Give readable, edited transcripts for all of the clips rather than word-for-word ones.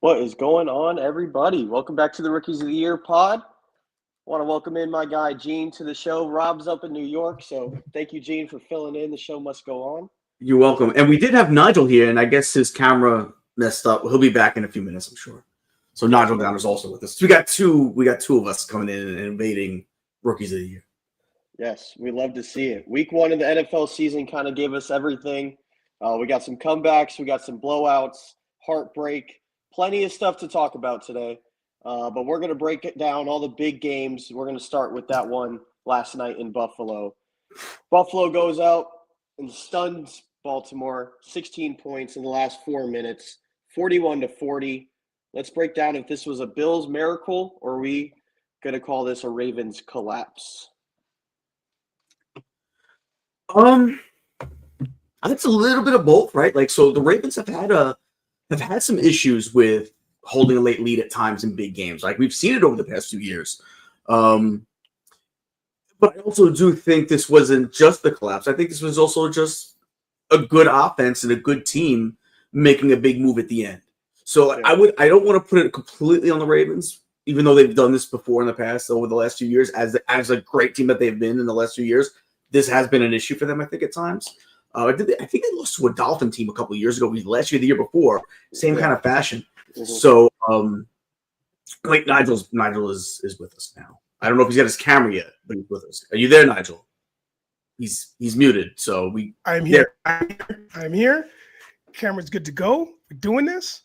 What is going on, everybody? Welcome back to the Rookies of the Year pod. Want to welcome in my guy Gene to the show. Rob's up in New York, so thank you, Gene, for filling in. The show must go on. You're welcome. And we did have Nigel here, and I guess his camera messed up. He'll be back in a few minutes, I'm sure. So Nigel Down is also with us. We got two of us coming in and invading Rookies of the Year. Yes, we love to see it. Week 1 of the NFL season kind of gave us everything. We got some comebacks, we got some blowouts, heartbreak, plenty of stuff to talk about today. But we're going to break it down, all the big games. We're going to start with that one last night in Buffalo. Buffalo goes out and stuns Baltimore, 16 points in the last 4 minutes, 41-40. Let's break down if this was a Bills miracle or are we going to call this a Ravens collapse? I think it's a little bit of both, right? Like, so the Ravens have had some issues with holding a late lead at times in big games. Like, we've seen it over the past 2 years. But I also do think this wasn't just the collapse. I think this was also just a good offense and a good team making a big move at the end. So yeah. I don't want to put it completely on the Ravens, even though they've done this before in the past over the last few years as a great team that they've been in the last few years. This has been an issue for them, I think, at times. I think they lost to a Dolphin team a couple of years ago. Last year, the year before, same kind of fashion. Mm-hmm. So, Nigel is with us now. I don't know if he's got his camera yet, but he's with us. Are you there, Nigel? He's muted. So I'm here. I'm here. Camera's good to go. We're doing this.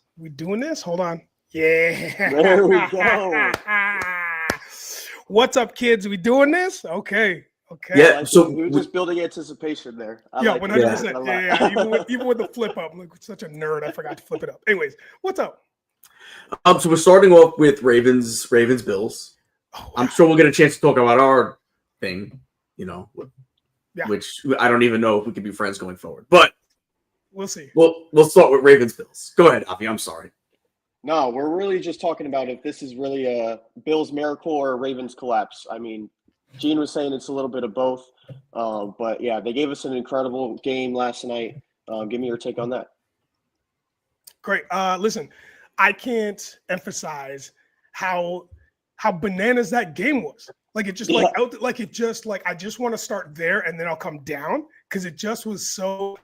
Hold on. Yeah. There we go. What's up, kids? We doing this? Okay. Yeah. So we're just building anticipation there. 100%. Yeah. Even with the flip up, I'm like such a nerd. I forgot to flip it up. Anyways, what's up? So we're starting off with Ravens Bills. Oh, I'm sure we'll get a chance to talk about our thing, which I don't even know if we can be friends going forward, but we'll see. We'll start with Ravens Bills. Go ahead, Avi. I'm sorry. No, we're really just talking about if this is really a Bills miracle or a Ravens collapse. I mean, Gene was saying it's a little bit of both, but yeah, they gave us an incredible game last night. Give me your take on that. Great. Listen, I can't emphasize how bananas that game was. Like it just I just want to start there and then I'll come down because it just was so.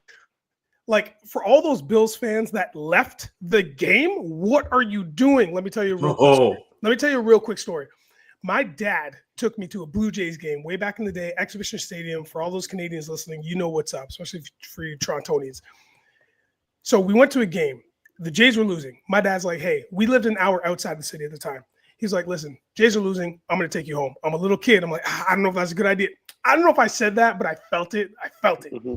Like, for all those Bills fans that left the game, what are you doing? Let me tell you a real quick story. My dad took me to a Blue Jays game way back in the day, Exhibition Stadium. For all those Canadians listening, you know what's up, especially for you Torontonians. So we went to a game. The Jays were losing. My dad's like, hey, we lived an hour outside the city at the time. He's like, listen, Jays are losing. I'm going to take you home. I'm a little kid. I'm like, I don't know if that's a good idea. I don't know if I said that, but I felt it. Mm-hmm.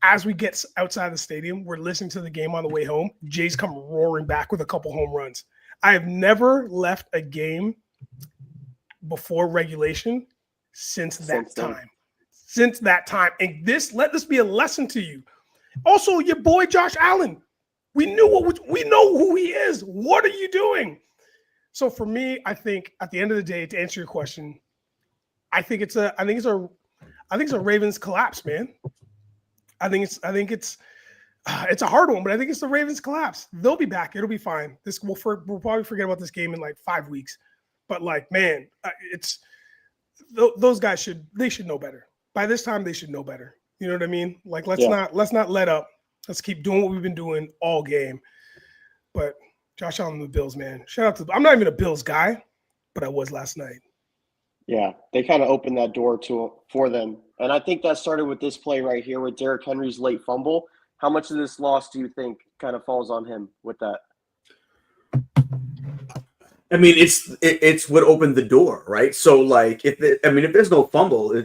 As we get outside the stadium, we're listening to the game on the way home. Jays come roaring back with a couple home runs. I have never left a game before regulation since that time. And let this be a lesson to you. Also, your boy Josh Allen. We know who he is. What are you doing? So for me, I think at the end of the day, to answer your question, I think it's a Ravens collapse, man. I think it's a hard one, but I think it's the Ravens collapse. They'll be back. It'll be fine. We'll probably forget about this game in like 5 weeks. But it's those guys should know better. By this time, they should know better. You know what I mean? Like let's not let up. Let's keep doing what we've been doing all game. But Josh Allen and the Bills, man. Shout out to. I'm not even a Bills guy, but I was last night. Yeah, they kind of opened that door for them. And I think that started with this play right here with Derrick Henry's late fumble. How much of this loss do you think kind of falls on him with that? I mean, it's what opened the door, right? So, like, if there's no fumble,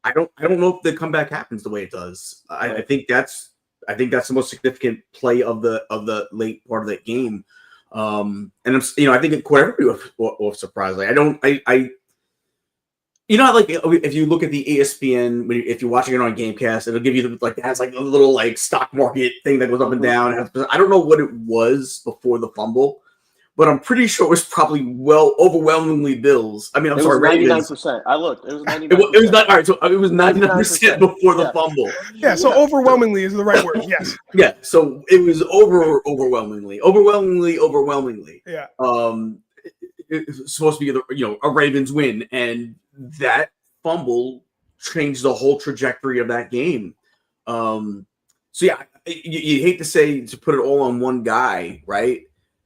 I don't know if the comeback happens the way it does. I think that's the most significant play of the late part of that game. And I think it caught everybody off surprise. Like, if you look at the ESPN, if you're watching it on Gamecast, it'll give you it has like a little like stock market thing that goes up and down. I don't know what it was before the fumble, but I'm pretty sure it was probably overwhelmingly Bills. I mean, I'm It sorry, was Ravens. 99%. I looked. It was 99%. It was not all right. So it was 99% before the fumble. Yeah, so overwhelmingly is the right word. Yes. Yeah, so it was overwhelmingly. Yeah. It's supposed to be a Ravens win, and that fumble changed the whole trajectory of that game. So yeah, you hate to put it all on one guy, right?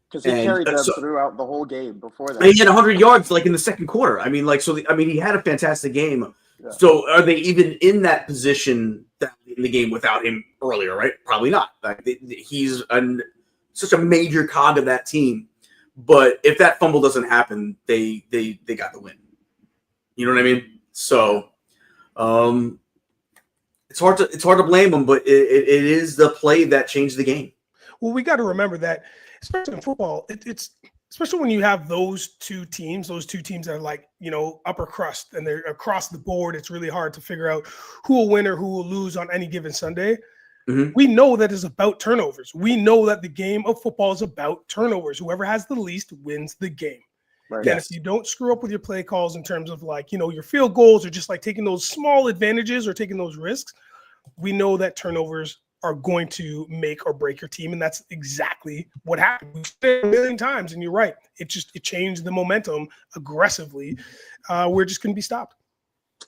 Because he carried them throughout the whole game before that. He had 100 yards like in the second quarter. I mean, he had a fantastic game. Yeah. So are they even in that position in the game without him earlier, right? Probably not. Like, he's such a major cog of that team. But if that fumble doesn't happen, they got the win. You know what I mean? So it's hard to blame them, but it is the play that changed the game. Well, we got to remember that, especially in football, it's especially when you have those two teams that are like, upper crust and they're across the board. It's really hard to figure out who will win or who will lose on any given Sunday. Mm-hmm. We know that it's about turnovers. We know that the game of football is about turnovers. Whoever has the least wins the game. Right. And if you don't screw up with your play calls in terms of your field goals or just like taking those small advantages or taking those risks, we know that turnovers are going to make or break your team. And that's exactly what happened. We've said it a million times, and you're right. It changed the momentum aggressively. We're just going to be stopped.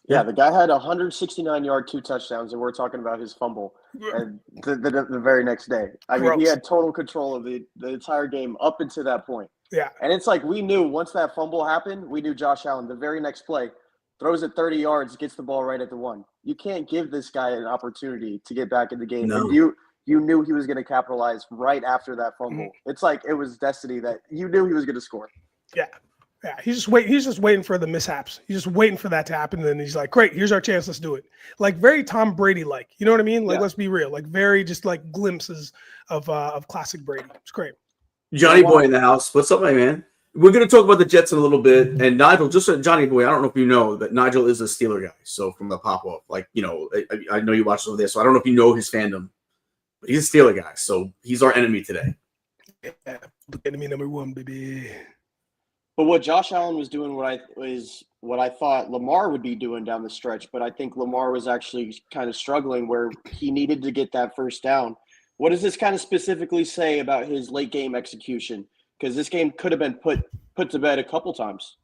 Yeah, the guy had 169-yard 2 touchdowns, and we're talking about his fumble and the very next day. I mean, he had total control of the entire game up until that point. Yeah. And it's like we knew once that fumble happened, we knew Josh Allen, the very next play, throws it 30 yards, gets the ball right at the 1. You can't give this guy an opportunity to get back in the game. No. And you knew he was going to capitalize right after that fumble. Mm-hmm. It's like it was destiny that you knew he was going to score. Yeah. Yeah, he's just waiting for the mishaps. He's just waiting for that to happen. And then he's like, great, here's our chance. Let's do it. Like very Tom Brady-like. You know what I mean? Like, let's be real. Like very just like glimpses of classic Brady. It's great. Johnny Boy in the house. What's up, my man? We're going to talk about the Jets in a little bit. And Nigel, just Johnny Boy, I don't know if you know that Nigel is a Steeler guy. So from the pop-off, I know you watch over there. So I don't know if you know his fandom. But he's a Steeler guy. So he's our enemy today. Yeah, enemy number 1, baby. But what Josh Allen was doing, what I thought Lamar would be doing down the stretch, but I think Lamar was actually kind of struggling where he needed to get that first down. What does this kind of specifically say about his late game execution? Because this game could have been put to bed a couple times.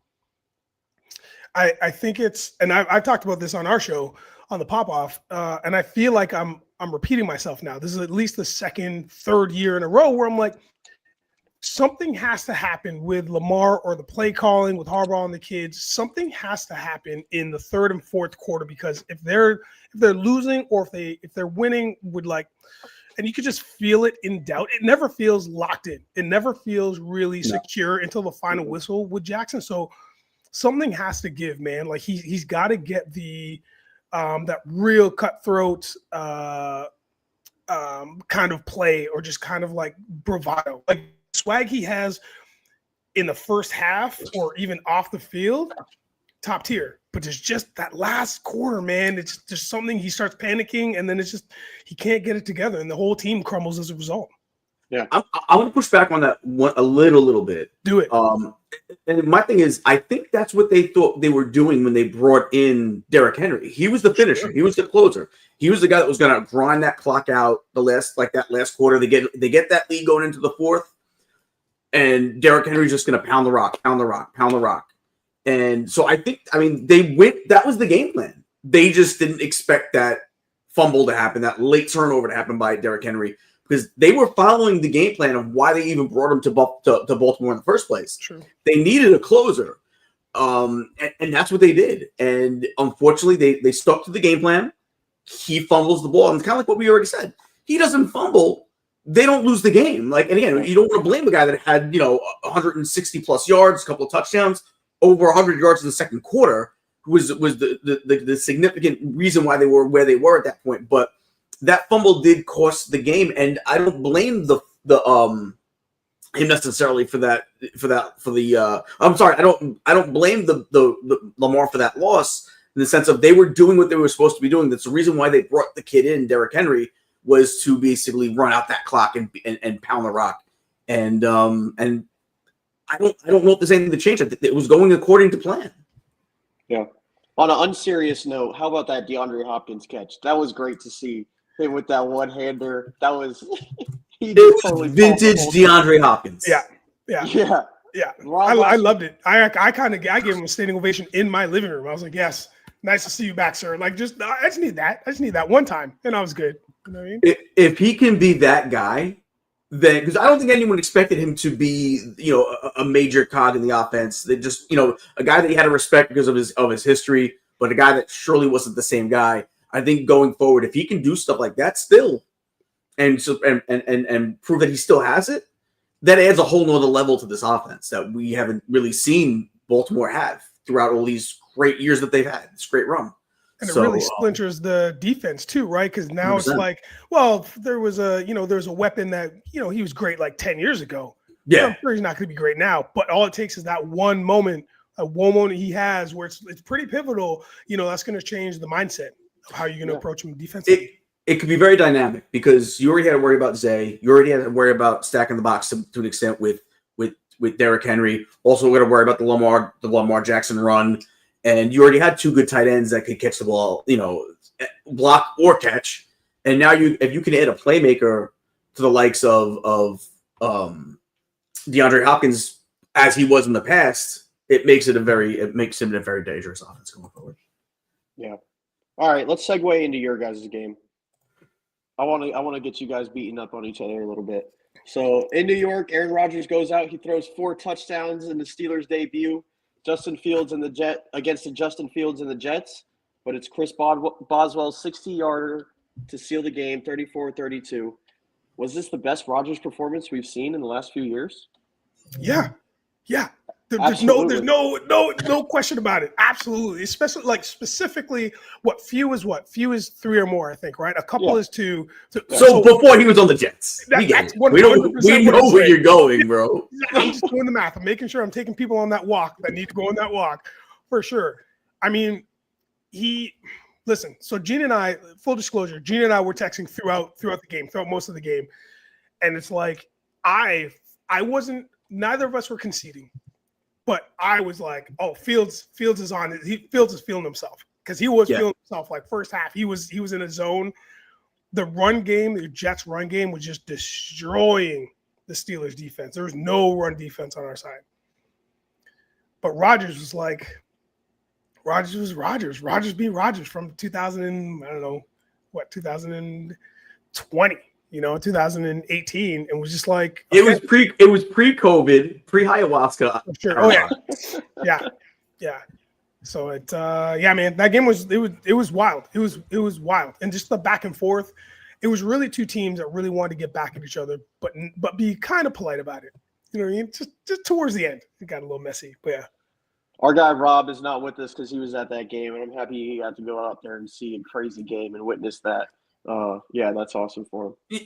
I think it's, and I've talked about this on our show on the Pop-Off, and I feel like I'm repeating myself now. This is at least the second, third year in a row where I'm like, something has to happen with Lamar or the play calling with Harbaugh and the kids. Something has to happen in the third and fourth quarter, because if they're losing or if they're winning, and you could just feel it in doubt. It never feels locked in. It never feels really secure until the final whistle with Jackson. So something has to give, man. Like he's got to get the that real cutthroat kind of play, or just kind of like bravado, like swag he has in the first half or even off the field, top tier. But there's just that last quarter, man. It's just something, he starts panicking, and then it's just he can't get it together, and the whole team crumbles as a result. Yeah, I want to push back on that a little bit. Do it. And my thing is, I think that's what they thought they were doing when they brought in Derrick Henry. He was the finisher. Sure. He was the closer. He was the guy that was going to grind that clock out that last quarter. They get that lead going into the fourth, and Derrick Henry's just going to pound the rock. And so they went. That was the game plan. They just didn't expect that fumble to happen, that late turnover to happen by Derrick Henry, because they were following the game plan of why they even brought him to Baltimore in the first place. True. They needed a closer, and that's what they did. And unfortunately, they stuck to the game plan. He fumbles the ball, and it's kind of like what we already said. He doesn't fumble, they don't lose the game. And again, you don't want to blame a guy that had 160 plus yards, a couple of touchdowns, over 100 yards in the second quarter, was the significant reason why they were where they were at that point. But that fumble did cost the game, and I don't blame him necessarily for that. I'm sorry, I don't blame the Lamar for that loss, in the sense of they were doing what they were supposed to be doing. That's the reason why they brought the kid in, Derrick Henry, was to basically run out that clock and pound the rock. And I don't know if there's anything to change. It was going according to plan. Yeah. On an unserious note, how about that DeAndre Hopkins catch? That was great to see him with that one-hander. That was he just totally vintage DeAndre Hopkins. Yeah. Yeah. I loved it. I gave him a standing ovation in my living room. I was like, yes, nice to see you back, sir. Like, I just need that. I just need that one time, and I was good. You know what I mean? If he can be that guy, then because I don't think anyone expected him to be, a major cog in the offense. They just, a guy that you had to respect because of his history, but a guy that surely wasn't the same guy. I think going forward, if he can do stuff like that still, and prove that he still has it, that adds a whole nother level to this offense that we haven't really seen Baltimore have throughout all these great years that they've had. This great run. And it really splinters the defense too, right? Because now 100%. It's like, well, there was a weapon that, he was great like 10 years ago. Yeah. I'm sure he's not going to be great now, but all it takes is that one moment he has where it's pretty pivotal. That's going to change the mindset of how you're going to approach him defensively. It could be very dynamic because you already had to worry about Zay. You already had to worry about stacking the box to an extent with Derrick Henry. Also, we're going to worry about the Lamar Jackson run. And you already had two good tight ends that could catch the ball, block or catch. And now if you can add a playmaker to the likes of DeAndre Hopkins as he was in the past, it makes him a very dangerous offense going forward. Yeah. All right, let's segue into your guys' game. I want to get you guys beating up on each other a little bit. So in New York, Aaron Rodgers goes out. He throws 4 touchdowns in the Steelers' debut. Justin Fields and the Jets, but it's Chris Boswell's 60-yarder to seal the game, 34-32. Was this the best Rodgers performance we've seen in the last few years? Yeah. There's no question about it. Absolutely. Especially specifically few is 3 or more, I think, right? A couple is 2. So before he was on the Jets. We know where you're going, bro. I'm just doing the math. I'm making sure I'm taking people on that walk that need to go on that walk for sure. I mean, so Gene and I, full disclosure, Gene and I were texting throughout the game, throughout most of the game. And it's like, I wasn't, neither of us were conceding. But I was like, oh, Fields is on it. Fields is feeling himself because he was feeling himself. Like first half, he was in a zone. The run game, the Jets' run game was just destroying the Steelers' defense. There was no run defense on our side. But Rodgers was like, Rodgers was Rodgers. Rodgers beat Rodgers from 2020. 2018, and was just like okay. It was pre-COVID, pre-ayahuasca. Sure. Oh yeah. So man, that game was wild. It was wild, and just the back and forth. It was really two teams that really wanted to get back at each other, but be kind of polite about it. You know what I mean? Just towards the end, it got a little messy. But yeah. Our guy Rob is not with us because he was at that game, and I'm happy he got to go out there and see a crazy game and witness that. That's awesome for him.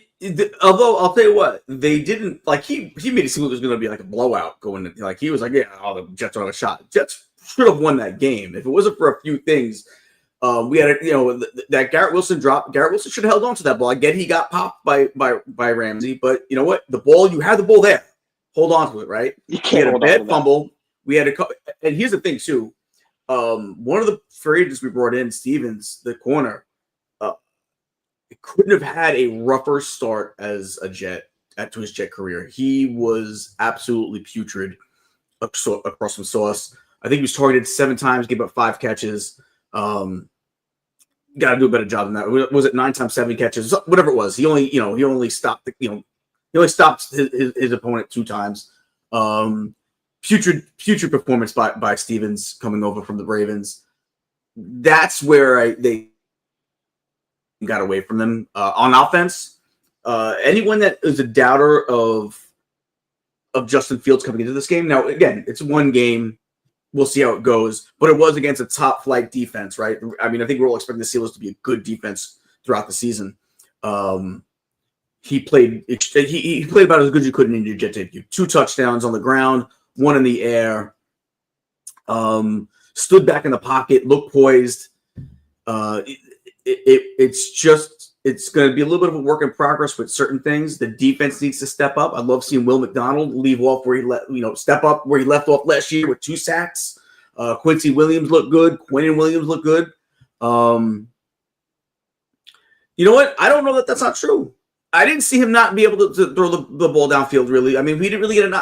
Although I'll tell you what, they didn't he made it seem like it was going to be like a blowout going. He was like, the Jets don't have a shot. Jets should have won that game if it wasn't for a few things. We had that Garrett Wilson drop. Garrett Wilson should have held on to that ball. I get he got popped by Ramsey, but you know what? You had the ball there. Hold on to it, right? You can't. We had a bad fumble. We had and here's the thing too. One of the free agents we brought in, Stevens, the corner. It couldn't have had a rougher start as a Jet to his Jet career. He was absolutely putrid across some sauce. I think he was targeted 7 times, gave up 5 catches. Got to do a better job than that. Was it 9 times 7 catches? Whatever it was. He only stopped his opponent 2 times. Putrid performance by Stevens coming over from the Ravens. That's where they got away from them on offense. Anyone that is a doubter of Justin Fields coming into this game. Now, again, it's one game. We'll see how it goes. But it was against a top flight defense, right? I mean, I think we're all expecting the Steelers to be a good defense throughout the season. He played about as good as you could in your Jet debut. 2 touchdowns on the ground, 1 in the air. Stood back in the pocket, looked poised. It's just It's going to be a little bit of a work in progress with certain things. The defense needs to step up. I love seeing Will McDonald leave off where step up where he left off last year with 2 sacks. Quincy Williams looked good. Quinnen Williams looked good. You know what? I don't know that that's not true. I didn't see him not be able to throw the ball downfield, really. I mean, we didn't really get an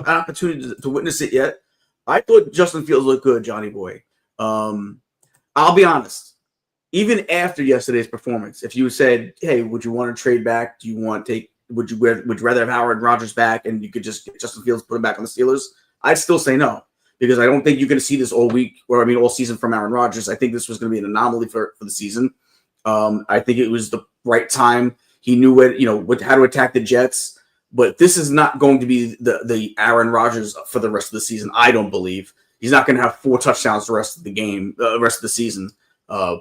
opportunity to witness it yet. I thought Justin Fields looked good, Johnny boy. I'll be honest. Even after yesterday's performance, if you said, "Hey, would you want to trade back? Do you want to take? Would you rather have Howard Rodgers back and you could just get Justin Fields, put him back on the Steelers?" I'd still say no, because I don't think you're going to see this all week, all season from Aaron Rodgers. I think this was going to be an anomaly for the season. I think it was the right time. He knew how to attack the Jets, but this is not going to be the Aaron Rodgers for the rest of the season. I don't believe he's not going to have 4 touchdowns the rest of the season.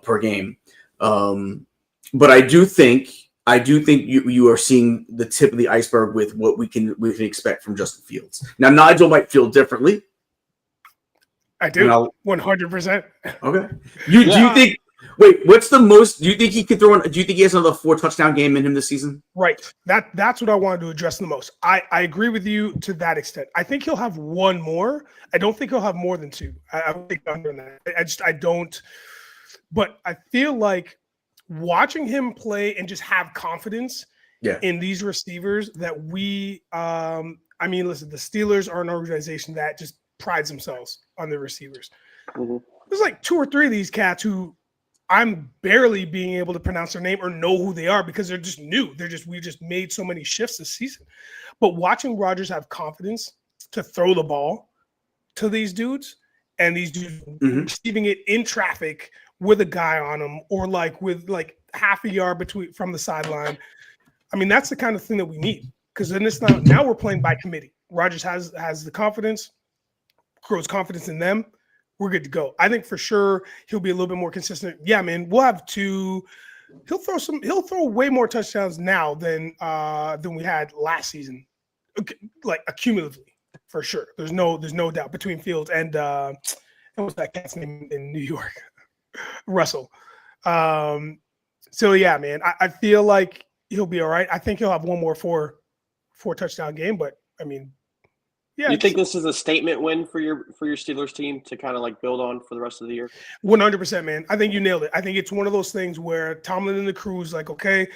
Per game. But I do think you are seeing the tip of the iceberg with what we can expect from Justin Fields. Now, Nigel might feel differently. I do. 100%. Okay. Do you think what's the most do you think he could throw do you think he has another 4 touchdown game in him this season? Right. That's what I wanted to address the most. I agree with you to that extent. I think he'll have 1 more. I don't think he'll have more than 2. I don't think under that. I don't. But I feel like watching him play and just have confidence in these receivers that listen, the Steelers are an organization that just prides themselves on their receivers. Mm-hmm. There's like 2 or 3 of these cats who I'm barely being able to pronounce their name or know who they are because they're just new. We just made so many shifts this season. But watching Rodgers have confidence to throw the ball to these dudes and these dudes receiving it in traffic with a guy on him or with half a yard from the sideline. I mean, that's the kind of thing that we need, because then it's not, now we're playing by committee. Rodgers has the confidence, grows confidence in them. We're good to go. I think for sure he'll be a little bit more consistent. Yeah, man, we'll have 2. He'll throw way more touchdowns now than we had last season, accumulatively, for sure. There's no doubt between Fields and what's that cat's name in New York? Russell. So yeah, man, I feel like he'll be all right. I think he'll have 1 more 4 touchdown game, but I mean, yeah. You think this is a statement win for your Steelers team to kind of build on for the rest of the year? 100%, man. I think you nailed it. I think it's one of those things where Tomlin and the crew is okay,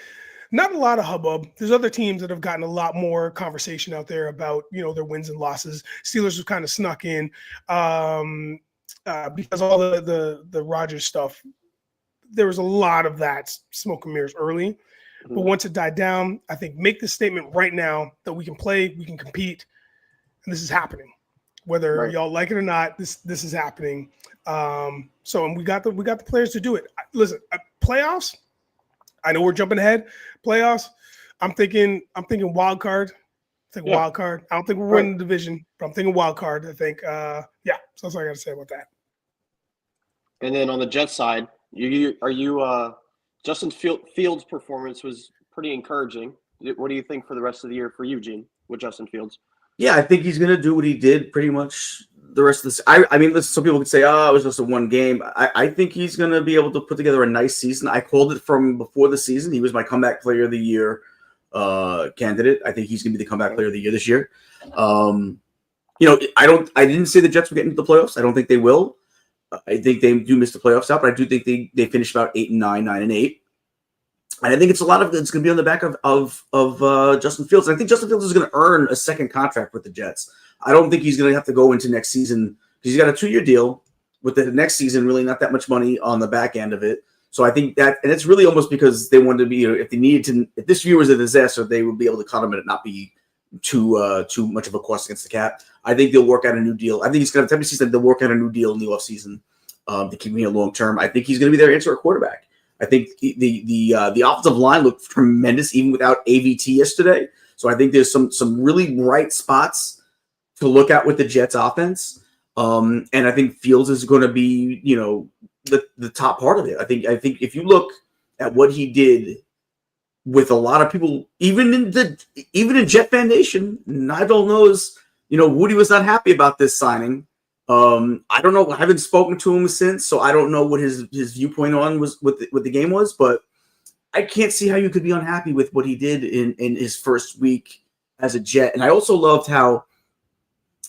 not a lot of hubbub. There's other teams that have gotten a lot more conversation out there about, their wins and losses. Steelers have kind of snuck in. Because all the Rodgers stuff, there was a lot of that smoke and mirrors early. Mm-hmm. But once it died down, I think make the statement right now that we can play, we can compete, and this is happening. Whether y'all like it or not, this is happening. And we got the players to do it. Listen, playoffs. I know we're jumping ahead. Playoffs. I'm thinking wild card. Wild card. I don't think we're winning the division, but I'm thinking wild card. I think, so that's all I got to say about that. And then on the Jets side, Justin Fields' performance was pretty encouraging. What do you think for the rest of the year for you, Gene, with Justin Fields? Yeah, I think he's going to do what he did pretty much the rest of this. I mean, some people could say, it was just a 1 game. I think he's going to be able to put together a nice season. I called it from before the season. He was my comeback player of the year candidate. I think he's going to be the comeback player of the year this year. I didn't say the Jets would get into the playoffs. I don't think they will. I think they do miss the playoffs out, but I do think they finished about 8-9, 9-8. And I think it's going to be on the back of Justin Fields. And I think Justin Fields is going to earn a second contract with the Jets. I don't think he's going to have to go into next season because he's got a 2-year deal with the next season, really not that much money on the back end of it. So I think that, and it's really almost because they wanted to be, if this year was a disaster, they would be able to cut him and it not be too much of a cost against the cap. I think they'll work out a new deal. I think he's going to have to they'll work out a new deal in the offseason to keep him here long term. I think he's going to be their answer at quarterback. I think the offensive line looked tremendous even without AVT yesterday. So I think there's some really bright spots to look at with the Jets offense. And I think Fields is going to be, the top part of it. I think if you look at what he did with a lot of people, even in Jet Fan Nation, Nigel knows, Woody was not happy about this signing. I don't know. I haven't spoken to him since, so I don't know what his viewpoint on was what the game was. But I can't see how you could be unhappy with what he did in his first week as a Jet. And I also loved how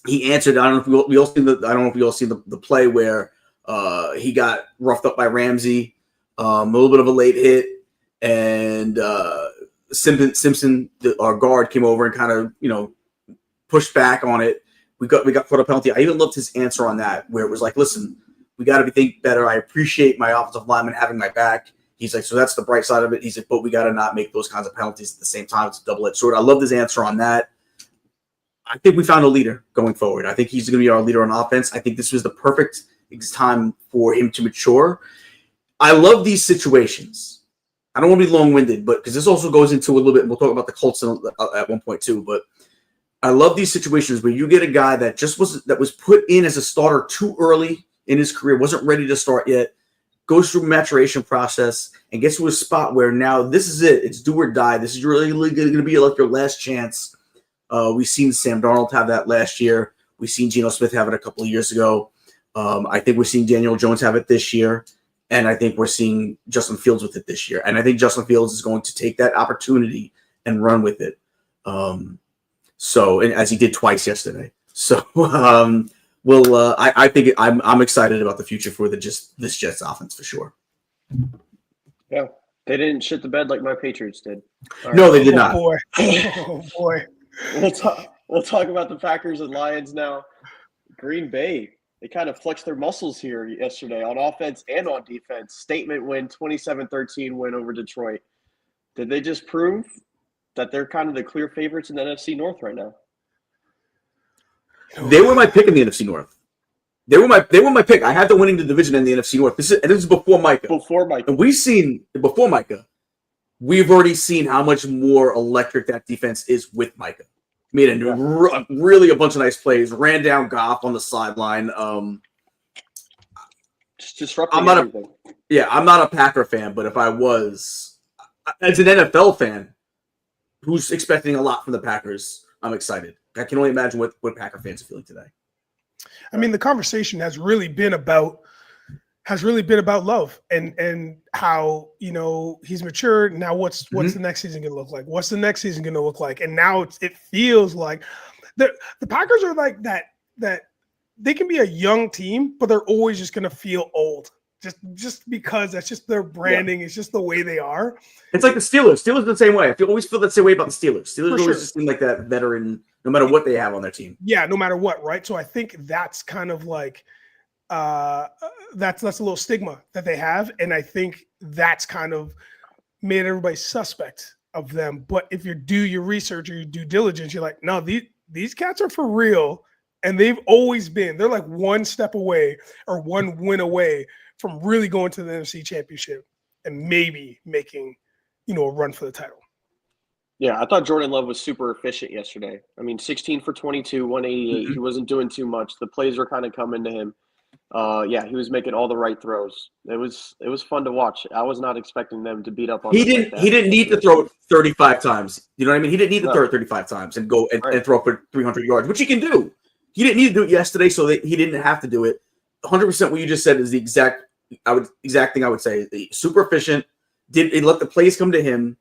he answered. I don't know if we all seen the play where he got roughed up by Ramsey, a little bit of a late hit, and Simpson, our guard, came over and kind of pushed back on it. We got put a penalty. I even loved his answer on that, where it was like, listen, we got to think better. I appreciate my offensive lineman having my back. He's like, so that's the bright side of it. He's like, but we got to not make those kinds of penalties at the same time. It's a double-edged sword. I love his answer on that. I think we found a leader going forward. I think he's going to be our leader on offense. I think this was the perfect time for him to mature. I love these situations. I don't want to be long-winded, but because this also goes into a little bit, and we'll talk about the Colts at one point too, but I love these situations where you get a guy that was put in as a starter too early in his career, wasn't ready to start yet, goes through a maturation process and gets to a spot where now this is it. It's do or die. This is really going to be like your last chance. We've seen Sam Darnold have that last year. We've seen Geno Smith have it a couple of years ago. I think we're seeing Daniel Jones have it this year. And I think we're seeing Justin Fields with it this year. And I think Justin Fields is going to take that opportunity and run with it. And as he did twice yesterday. So I think I'm excited about the future for this Jets offense for sure. Yeah, they didn't shit the bed like my Patriots did. No, they did not. Boy. Oh boy. We'll talk about the Packers and Lions now. Green Bay, they kind of flexed their muscles here yesterday on offense and on defense. Statement win, 27-13 win over Detroit. Did they just prove that they're kind of the clear favorites in the NFC North right now? They were my pick in the NFC North. They were my pick. I had them winning the division in the NFC North. This is before Micah. And before Micah, we've already seen how much more electric that defense is with Micah. Made really a bunch of nice plays. Ran down Goff on the sideline. Just disrupting everything. I'm not a Packer fan, but if I was, as an NFL fan who's expecting a lot from the Packers, I'm excited. I can only imagine what Packer fans are feeling today. I mean, the conversation has really been about love and how, he's matured. Now what's the next season going to look like? What's the next season going to look like? And now it feels like the Packers are like that they can be a young team, but they're always just going to feel old. Just because that's just their branding. Yeah. It's just the way they are. It's like the Steelers. Steelers are the same way. I always feel that same way about the Steelers. Steelers always just seem like that veteran, no matter what they have on their team. Yeah, no matter what, right? So I think that's kind of like that's a little stigma that they have, and I think that's kind of made everybody suspect of them. But if you do your research or your due diligence, you're like, no, these cats are for real, and they've always been. They're like one step away or one win away from really going to the NFC Championship and maybe making, a run for the title. Yeah, I thought Jordan Love was super efficient yesterday. I mean, 16 for 22, 188. He wasn't doing too much. The plays were kind of coming to him. He was making all the right throws. It was fun to watch. I was not expecting them to beat up on. He didn't need to throw it 35 times. You know what I mean? He didn't need to throw it 35 times and go and throw for 300 yards, which he can do. He didn't need to do it yesterday, so that he didn't have to do it. 100% what you just said is the exact thing I would say. Super efficient. He let the plays come to him,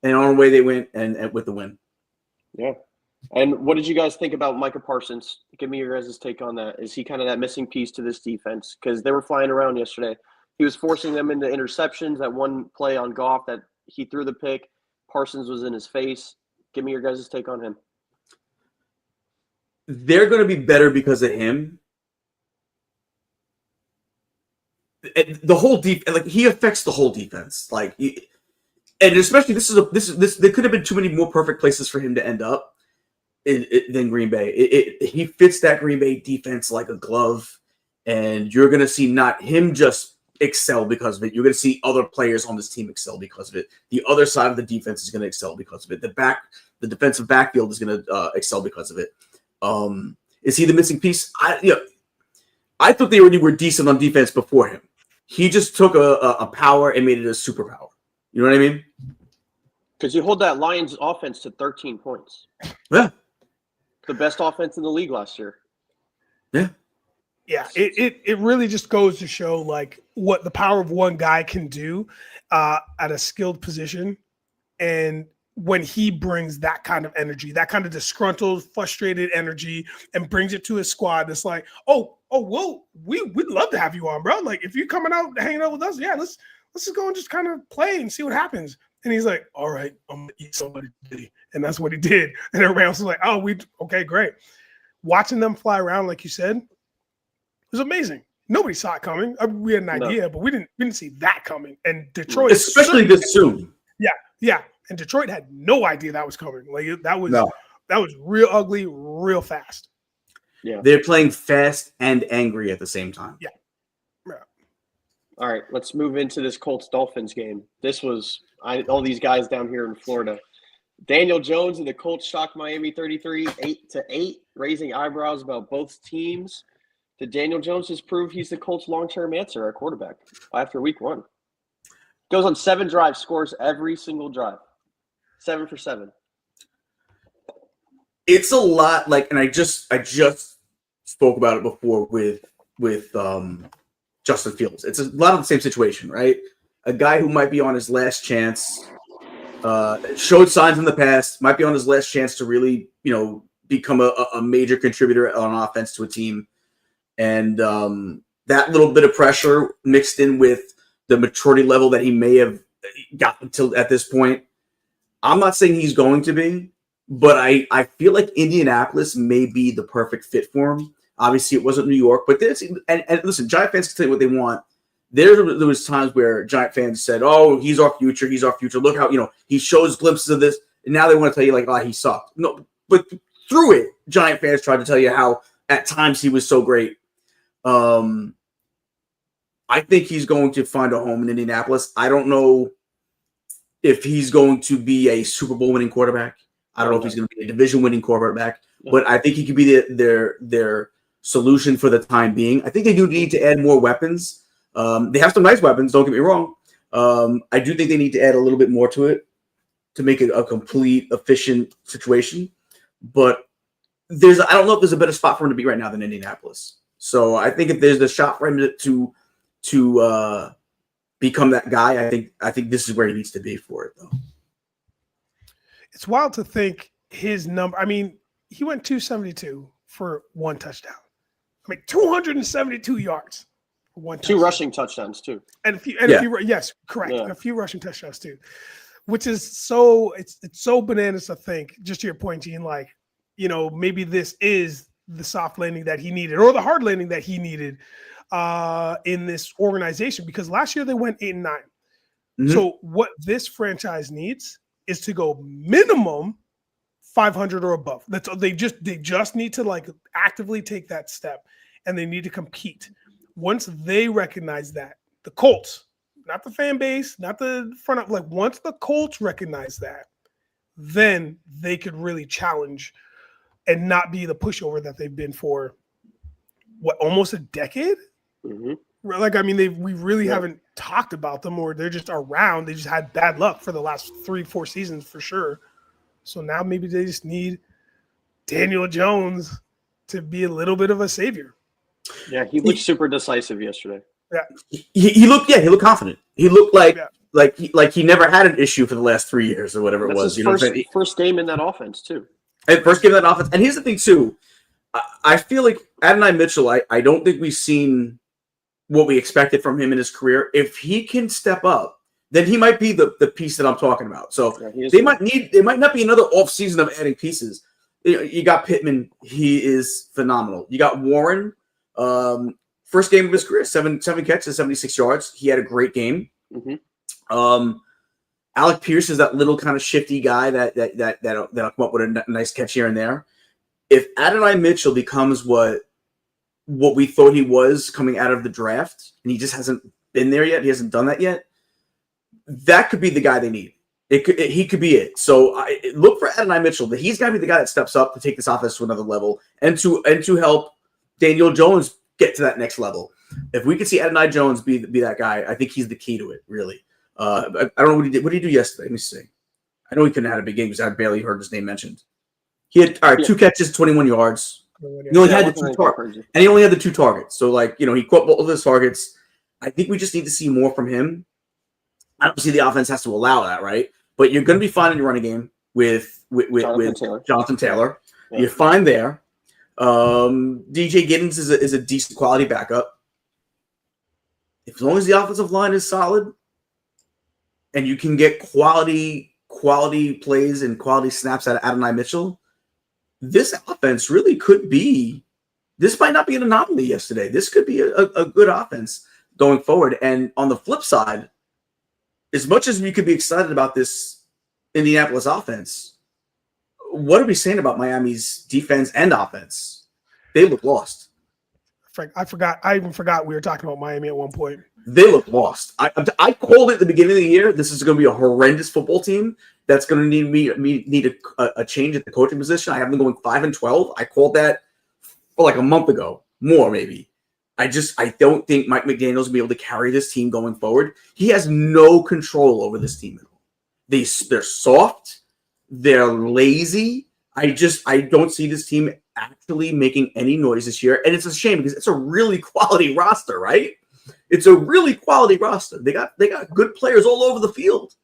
and on the way they went and with the win. Yeah. And what did you guys think about Micah Parsons? Give me your guys' take on that. Is he kind of that missing piece to this defense? Because they were flying around yesterday. He was forcing them into interceptions. That one play on Goff that he threw the pick, Parsons was in his face. Give me your guys' take on him. They're going to be better because of him. The whole defense, he affects the whole defense. And especially this. There could have been too many more perfect places for him to end up than Green Bay. He fits that Green Bay defense like a glove, and you're going to see not him just excel because of it. You're going to see other players on this team excel because of it. The other side of the defense is going to excel because of it. The defensive backfield is going to excel because of it. Is he the missing piece? I thought they already were decent on defense before him. He just took a power and made it a superpower. You know what I mean? Because you hold that Lions offense to 13 points. Yeah. The best offense in the league last year. Yeah. Yeah, it really just goes to show like what the power of one guy can do at a skilled position, and when he brings that kind of energy, that kind of disgruntled, frustrated energy, and brings it to his squad, it's like, well, we'd love to have you on, bro. Like if you're coming out hanging out with us, yeah, let's just go and just kind of play and see what happens. And he's like, all right, I'm gonna eat somebody today, and that's what he did. And everybody else was like, oh, okay, great. Watching them fly around, like you said, it was amazing. Nobody saw it coming. I mean, we had an idea, but we didn't see that coming. And Detroit, especially this soon. Yeah. And Detroit had no idea that was coming. Like that was real ugly, real fast. Yeah, they're playing fast and angry at the same time. Yeah. All right, let's move into this Colts Dolphins game. This was all these guys down here in Florida. Daniel Jones and the Colts shocked Miami 33-8, raising eyebrows about both teams. Did Daniel Jones just prove he's the Colts' long-term answer at quarterback after week 1? Goes on 7 drives, scores every single drive. 7 for 7. It's a lot like, and I just spoke about it before with Justin Fields. It's a lot of the same situation, right? A guy who might be on his last chance, showed signs in the past, might be on his last chance to really, become a major contributor on offense to a team. And that little bit of pressure mixed in with the maturity level that he may have gotten to at this point. I'm not saying he's going to be, but I feel like Indianapolis may be the perfect fit for him. Obviously, it wasn't New York, but and listen, Giant fans can tell you what they want. There was times where Giant fans said, "Oh, he's our future. He's our future. Look how he shows glimpses of this." And now they want to tell you like, "Oh, he sucked." No, but through it, Giant fans tried to tell you how at times he was so great. I think he's going to find a home in Indianapolis. I don't know if he's going to be a Super Bowl winning quarterback. I don't know if he's going to be a division winning quarterback, but I think he could be their solution for the time being. I think they do need to add more weapons. They have some nice weapons, don't get me wrong. I do think they need to add a little bit more to it to make it a complete, efficient situation. But I don't know if there's a better spot for him to be right now than Indianapolis. So I think if there's a shot for him to become that guy, I think this is where he needs to be for it, though. It's wild to think his number. I mean, he went 272 for 1 touchdown. 272 yards for 1 touchdown. 2 rushing touchdowns too, and a few. Yes, correct. Yeah. And a few rushing touchdowns too, which is it's so bananas to think. Just to your point, Gene, like maybe this is the soft landing that he needed, or the hard landing that he needed in this organization, because last year they went 8-9. Mm-hmm. So what this franchise needs is to go minimum 500 or above. That's they just need to like actively take that step, and they need to compete. Once they recognize that, the Colts, not the fan base, not the front of, like once the Colts recognize that, then they could really challenge and not be the pushover that they've been for almost a decade. Mm-hmm. Like, I mean, we really haven't talked about them, or they're just around. They just had bad luck for the last 3-4 seasons for sure. So now maybe they just need Daniel Jones to be a little bit of a savior. Yeah, he looked super decisive yesterday. Yeah, he looked confident. He looked like he never had an issue for the last 3 years or whatever it was. His first game in that offense too. And first game in that offense. And here's the thing too. I feel like Adonai Mitchell, I don't think we've seen what we expected from him in his career. If he can step up, then he might be the piece that I'm talking about. So they might not be another off season of adding pieces. You got Pittman, he is phenomenal. You got Warren, first game of his career, seven catches, 76 yards. He had a great game. Mm-hmm. Alec Pierce is that little kind of shifty guy that'll come up with a nice catch here and there. If Adonai Mitchell becomes what we thought he was coming out of the draft, and he just hasn't been there yet, he hasn't done that yet, that could be the guy they need. He could be it. So look for Adonai Mitchell. That he's got to be the guy that steps up to take this offense to another level and to help Daniel Jones get to that next level. If we could see Adonai Jones be that guy, I think he's the key to it, really. I don't know what he did. What did he do yesterday? Let me see. I know he couldn't have had a big game because I barely heard his name mentioned. He had 2 catches, 21 yards. He only Yeah, had it the wasn't two anything targets, crazy. and he only had the two targets. So, like, he caught both of his targets. I think we just need to see more from him. I don't see the offense has to allow that, right? But you're going to be fine in your running game with Jonathan Taylor. Yeah. You're fine there. DJ Giddens is a decent quality backup. As long as the offensive line is solid and you can get quality plays and quality snaps out of Adonai Mitchell, this offense really could be – this might not be an anomaly yesterday. This could be a good offense going forward. And on the flip side, as much as we could be excited about this Indianapolis offense, what are we saying about Miami's defense and offense? They look lost. I forgot. I even forgot we were talking about Miami at one point. They look lost. I called it at the beginning of the year. This is going to be a horrendous football team that's going to need a change at the coaching position. I have them going 5-12. I called that for like a month ago, more maybe. I don't think Mike McDaniel's will be able to carry this team going forward. He has no control over this team at all. They're soft. They're lazy. I don't see this team actually making any noise this year. And it's a shame because it's a really quality roster, right? It's a really quality roster. They got good players all over the field.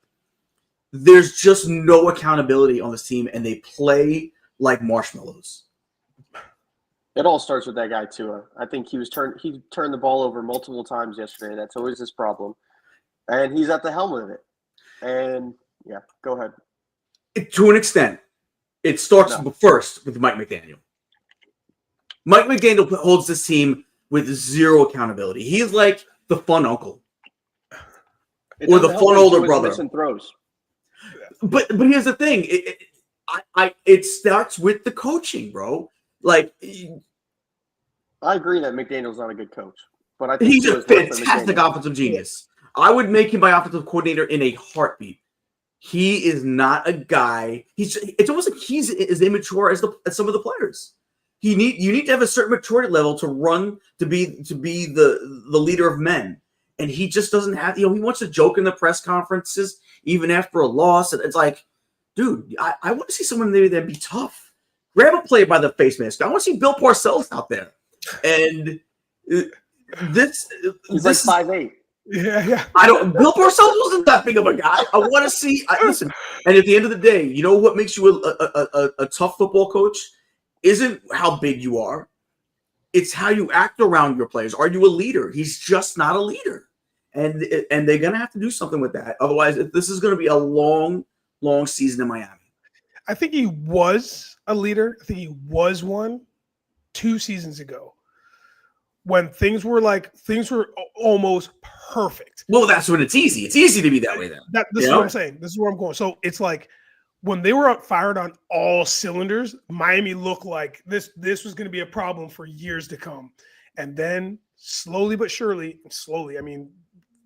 There's just no accountability on this team, and they play like marshmallows. It all starts with that guy Tua. I think he turned the ball over multiple times yesterday. That's always his problem, and he's at the helm of it. And yeah, go ahead. To an extent, it starts first with Mike McDaniel. Mike McDaniel holds this team with zero accountability. He's like the fun uncle or the fun older brother. Missing throws. But here's the thing: it starts with the coaching, bro. Like, I agree that McDaniel's not a good coach, but I think he's a fantastic offensive genius. I would make him my offensive coordinator in a heartbeat. He is not a guy. It's almost like he's as immature as some of the players. You need to have a certain maturity level to be the leader of men, and he just doesn't have. He wants to joke in the press conferences even after a loss. And it's like, dude, I want to see someone maybe that be tough. Grab a player by the face mask. I want to see Bill Parcells out there, and he's like 5'8". Yeah. Bill Parcells wasn't that big of a guy. I want to see. Listen, and at the end of the day, you know what makes you a tough football coach isn't how big you are. It's how you act around your players. Are you a leader? He's just not a leader, and they're gonna have to do something with that. Otherwise, this is gonna be a long season in Miami. I think he was a leader. I think he was one 2 seasons ago when things were almost perfect. Well, that's when it's easy. It's easy to be that way then. This is what I'm saying. This is where I'm going. So it's like when they were fired on all cylinders, Miami looked like this was going to be a problem for years to come. And then slowly but surely, I mean,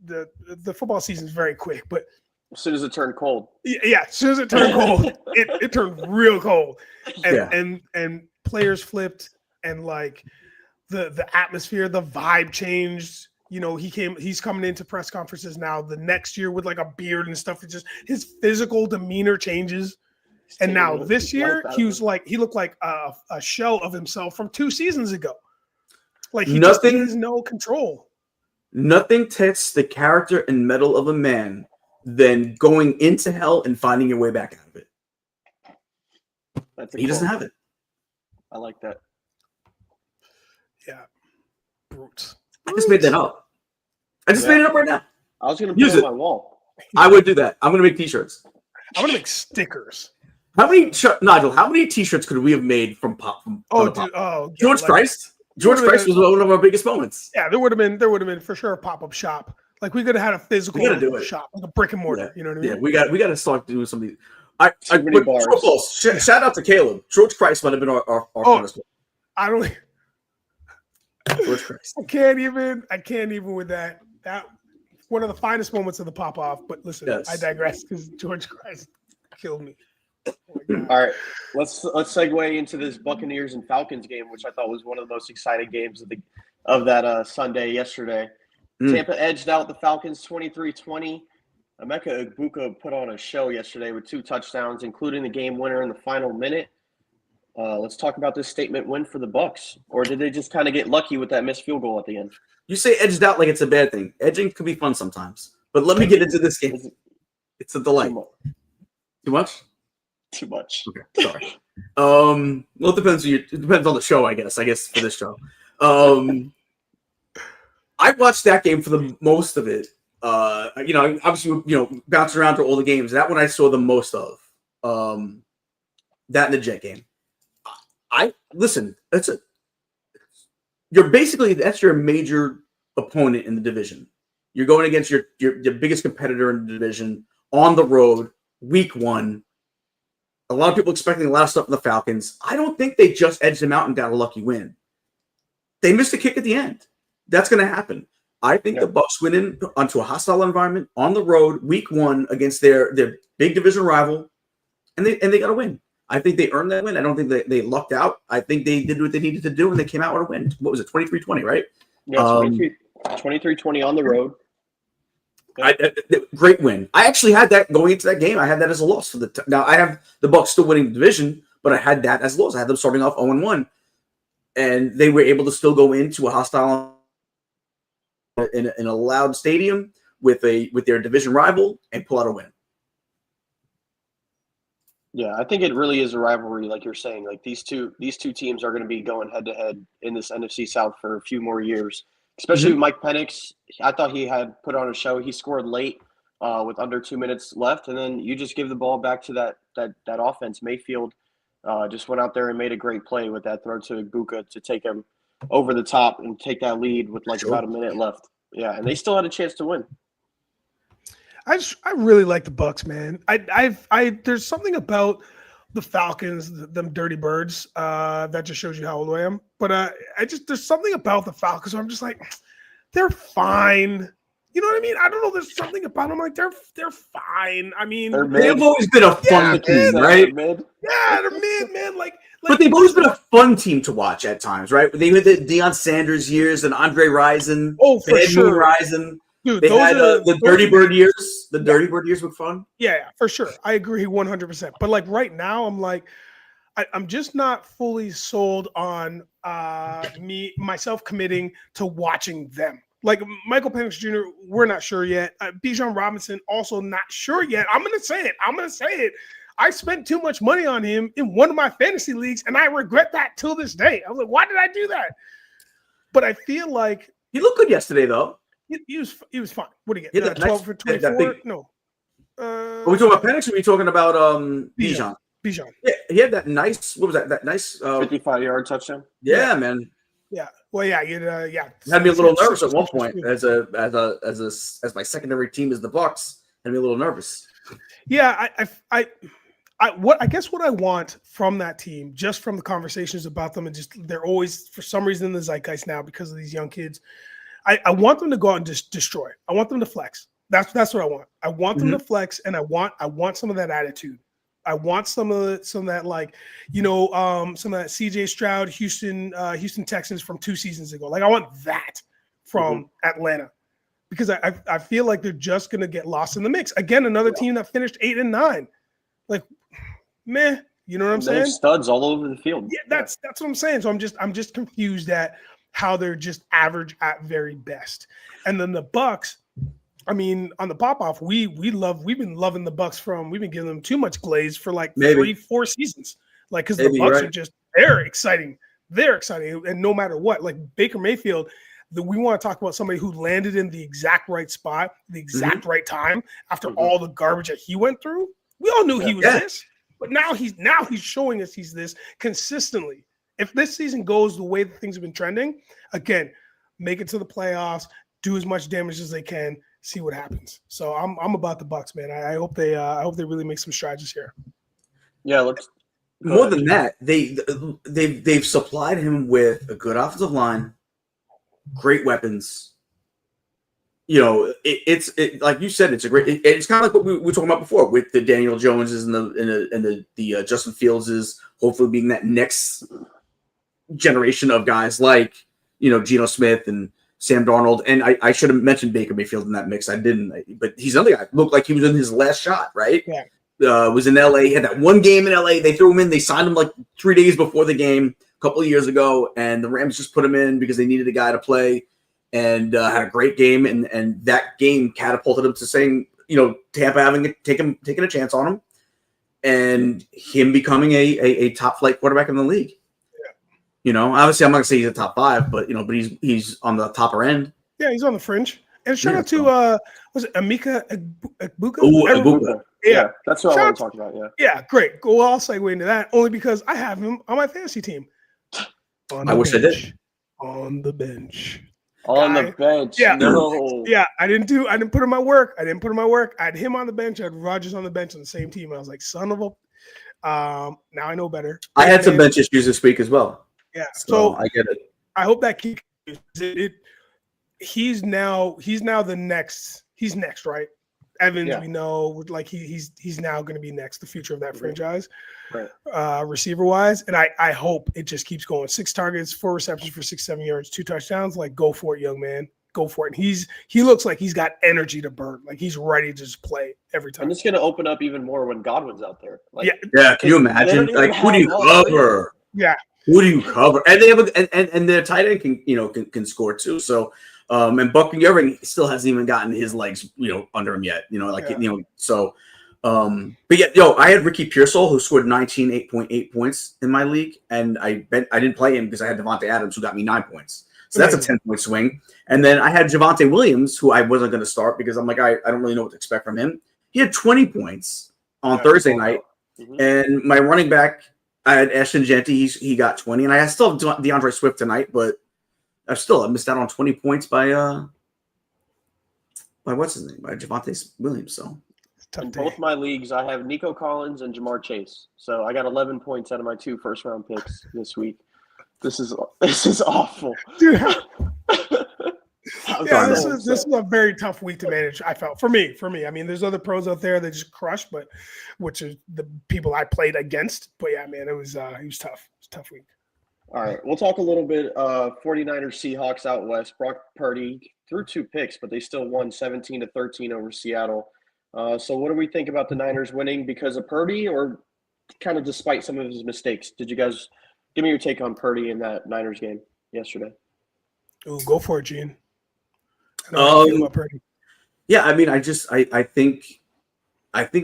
the football season is very quick, but as soon as it turned cold. Yeah, as soon as it turned cold, it turned real cold. And players flipped, and like the atmosphere, the vibe changed. He's coming into press conferences now the next year with like a beard and stuff. It's just his physical demeanor changes. And now this year he looked like a shell of himself from 2 seasons ago. Like he has no control. Nothing tests the character and mettle of a man than going into hell and finding your way back out of it. He doesn't have it. I like that. Yeah. Brutes. I just made that up. I just made it up right now. I was going to put it on my wall. I would do that. I'm going to make t-shirts. I'm going to make stickers. Nigel, how many t-shirts could we have made from George Christ? George Christ was one of our biggest moments. Yeah, there would have been for sure a pop-up shop. Like we could have had a physical shop, like a brick and mortar. You know what I mean? Yeah, we got to start doing some of these. Shout out to Caleb. George Christ might have been our first one. I don't. George Christ. I can't even with that. That one of the finest moments of the pop off. But listen, yes. I digress because George Christ killed me. All right, let's segue into this Buccaneers and Falcons game, which I thought was one of the most exciting games of that Sunday yesterday. Tampa edged out the Falcons 23-20. Emeka Egbuka put on a show yesterday with 2 touchdowns, including the game winner in the final minute. Let's talk about this statement win for the Bucs. Or did they just kind of get lucky with that missed field goal at the end? You say edged out like it's a bad thing. Edging can be fun sometimes. But let me get into this game. It's a delight. Too much? Too much. Okay, sorry. Well, it depends on the show, I guess. I guess for this show. I watched that game for the most of it. Obviously, bouncing around to all the games. That one I saw the most of. That and the Jet game. Listen. That's your major opponent in the division. You're going against your biggest competitor in the division on the road, week 1. A lot of people expecting a lot of stuff from the Falcons. I don't think they just edged them out and got a lucky win. They missed a kick at the end. That's going to happen. I think the Bucs went in onto a hostile environment on the road, week 1 against their big division rival, and they got a win. I think they earned that win. I don't think they lucked out. I think they did what they needed to do, and they came out with a win. What was it, 23-20, right? Yeah, 23-20 on the road. Great win. I actually had that going into that game. I had that as a loss for now. I have the Bucs still winning the division, but I had that as a loss. I had them starting off 0-1, and they were able to still go into a hostile in a loud stadium with their division rival and pull out a win. Yeah, I think it really is a rivalry, like you're saying. Like these two teams are going to be going head to head in this NFC South for a few more years. Especially with Mike Penix. I thought he had put on a show. He scored late with under 2 minutes left, and then you just give the ball back to that offense. Mayfield just went out there and made a great play with that throw to Ibuka to take him over the top and take that lead with about a minute left. Yeah, and they still had a chance to win. I really like the Bucs, man. There's something about the Falcons, them dirty birds, that just shows you how old I am. But there's something about the Falcons where I'm just like, they're fine. You know what I mean? I don't know. There's something about them like they're fine. I mean, they've always been a fun team, right? Yeah, they're mid, man. But they've always been a fun team to watch at times, right? They had the Deion Sanders years and Andre Rison. Oh, for sure. Rison. Dude, they had the Dirty Bird years. The Dirty Bird years were fun. Yeah, for sure. I agree 100%. But right now, I'm like, I'm just not fully sold on myself committing to watching them. Like Michael Penix Jr., we're not sure yet. Bijan Robinson, also not sure yet. I'm going to say it. I spent too much money on him in one of my fantasy leagues, and I regret that till this day. I was like, why did I do that? But I feel like he looked good yesterday, though. He was fine. What do you get? 12 for 24? No. Are we talking about Penix or are we talking about Bijan? Bijan. Yeah, he had that nice. What was that? That nice 55-yard touchdown. Yeah, man. Yeah. Well, yeah. Had me a little nervous at one point as my secondary team is the Bucs. Had me a little nervous. Yeah, I guess what I want from that team, just from the conversations about them, and just they're always for some reason in the zeitgeist now because of these young kids. I want them to go out and just destroy. I want them to flex. That's what I want. I want them to flex, and I want some of that attitude. I want some of that, some of that CJ Stroud, Houston Texans from 2 seasons ago. Like I want that from Atlanta, because I feel like they're just gonna get lost in the mix. Again, another team that finished 8-9. Like, meh. You know what I'm saying? Studs all over the field. Yeah, that's what I'm saying. So I'm just confused at how they're just average at very best. And then the Bucs, I mean, on the pop-off, we've been loving the Bucs we've been giving them too much glaze for like 3-4 seasons. Like, because the Bucs are just, they're exciting. They're exciting. And no matter what, like Baker Mayfield, we want to talk about somebody who landed in the exact right spot, the exact right time after all the garbage that he went through. We all knew he was this, but now he's showing us he's this consistently. If this season goes the way that things have been trending, again, make it to the playoffs, do as much damage as they can, see what happens. So I'm about the Bucs, man. I hope they really make some strides here. Yeah, more than that, they've supplied him with a good offensive line, great weapons. You know, it's like you said, it's a great. It's kind of like what we were talking about before with the Daniel Joneses and the Justin Fieldses, hopefully being that next generation of guys like Geno Smith and Sam Darnold. And I should have mentioned Baker Mayfield in that mix. I didn't, but he's another guy. Looked like he was in his last shot, right? Yeah. was in LA. He had that one game in LA. They threw him in. They signed him like 3 days before the game a couple of years ago, and the Rams just put him in because they needed a guy to play, and had a great game. And that game catapulted him to saying, Tampa taking a chance on him, and him becoming a top flight quarterback in the league. Obviously I'm not gonna say he's a top 5, but but he's on the topper end. Yeah, he's on the fringe. And shout out to was it Emeka Egbuka? Egbuka. Yeah, that's what I want to talk about. Yeah, great. Well, I'll segue into that only because I have him on my fantasy team. I wish I did. On the bench. On the bench. Yeah. No. Yeah, I didn't put in my work. I had him on the bench. I had Rodgers on the bench on the same team. I was like, son of a. Now I know better. I had some bench issues this week as well. Yeah, so I get it. I hope that he's now the next. He's next, right? Evans, we know, like he's now going to be next, the future of that franchise, right? Receiver wise, and I hope it just keeps going. 6 targets, 4 receptions for 6-7 yards, 2 touchdowns. Like, go for it, young man. Go for it. And he looks like he's got energy to burn. Like, he's ready to just play every time. And it's going to open up even more when Godwin's out there. Like, yeah. Can you imagine? Like, who do you cover? Yeah. Who do you cover? And they have and their tight end can score too. So and Buck Irving still hasn't even gotten his legs under him yet. So but yeah, I had Ricky Pearsall who scored 8.8 points in my league, and I didn't play him because I had Devontae Adams who got me 9 points. So that's a 10-point swing. And then I had Javonte Williams, who I wasn't going to start because I'm like, I don't really know what to expect from him. He had 20 points on Thursday night. Mm-hmm. And my running back, I had Ashton Genty. He got 20. And I still have DeAndre Swift tonight, but I missed out on 20 points by what's his name? By Javonte Williams. So in both my leagues, I have Nico Collins and Jamar Chase. So I got 11 points out of my 2 first-round picks this week. This is awful. Dude, this is a very tough week to manage. I felt for me. I mean, there's other pros out there that just crush, but which is the people I played against. But yeah, man, it was tough. It was a tough week. All right, we'll talk a little bit. 49ers Seahawks out west. Brock Purdy threw 2 picks, but they still won 17-13 over Seattle. So what do we think about the Niners winning because of Purdy, or kind of despite some of his mistakes? Did you guys give me your take on Purdy in that Niners game yesterday? Ooh, go for it, Gene. Purdy. Yeah, I mean, I think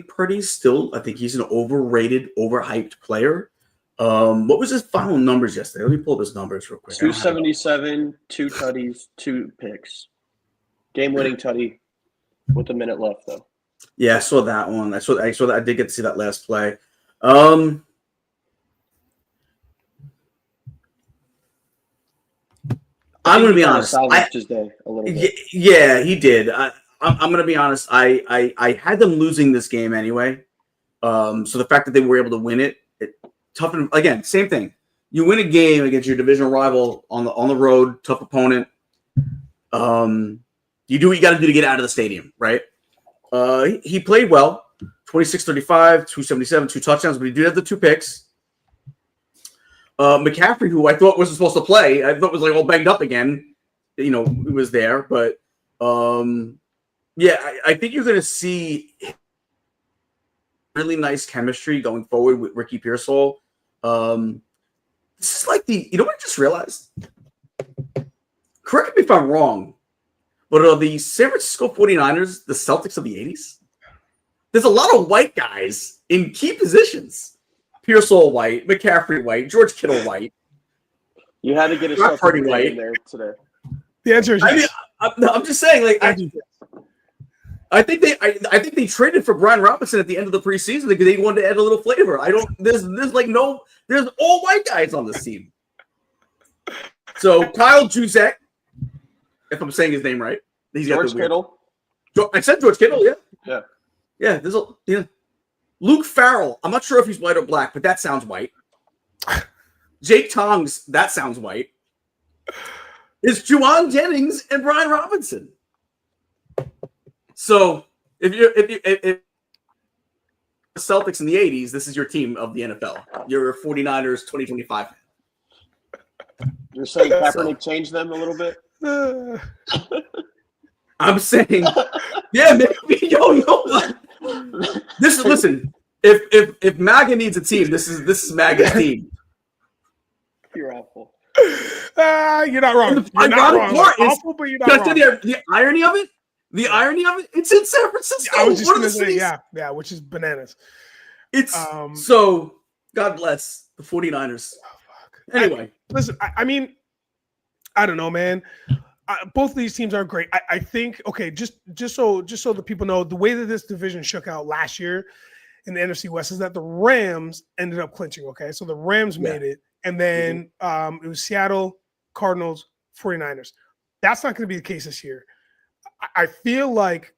Purdy's still. I think he's an overrated, overhyped player. What was his final numbers yesterday? Let me pull up his numbers real quick. 277, 2 tutties, 2 picks. Game-winning tutty with a minute left, though. Yeah, I saw that one. I saw that. I did get to see that last play. I'm going to be honest. Yeah, he did. I'm going to be honest. I had them losing this game anyway. So the fact that they were able to win it toughened. Again, same thing. You win a game against your divisional rival on the road, tough opponent. You do what you got to do to get out of the stadium, right? He played well. 26-35, 277, 2 touchdowns, but he did have the 2 picks. McCaffrey, who I thought wasn't supposed to play, I thought was like all banged up again. He was there, but I think you're going to see really nice chemistry going forward with Ricky Pearsall. This is like what I just realized? Correct me if I'm wrong, but are the San Francisco 49ers the Celtics of the 80s? There's a lot of white guys in key positions. Pearsall white, McCaffrey white, George Kittle white. You had to get a Celtics white in there today. The answer is yes. I'm just saying, like, I think they traded for Brian Robinson at the end of the preseason because they wanted to add a little flavor. There's all white guys on this team. So Kyle Juszczyk, if I'm saying his name right, George Kittle. I said George Kittle, yeah. Yeah, Luke Farrell. I'm not sure if he's white or black, but that sounds white. Jake Tongs, that sounds white. It's Juwan Jennings and Brian Robinson. So if the Celtics in the 80s, this is your team of the NFL. You're 49ers 2025. You're saying Kaepernick changed them a little bit? I'm saying, yeah, maybe. Listen, If MAGA needs a team, this is MAGA's team. You're awful. You're not wrong. The You're not ironic wrong. part Like, is, awful, but you're not wrong. the irony of it, it's in San Francisco. I was just One of gonna the say, cities. yeah, which is bananas. It's so God bless the 49ers. Oh, fuck. Anyway, Listen, I mean, I don't know, man. Both of these teams are great. I think, okay, just so the people know, the way that this division shook out last year in the NFC West is that the Rams ended up clinching. Okay, so the Rams made it, and then it was Seattle, Cardinals, 49ers. That's not going to be the case this year. I feel like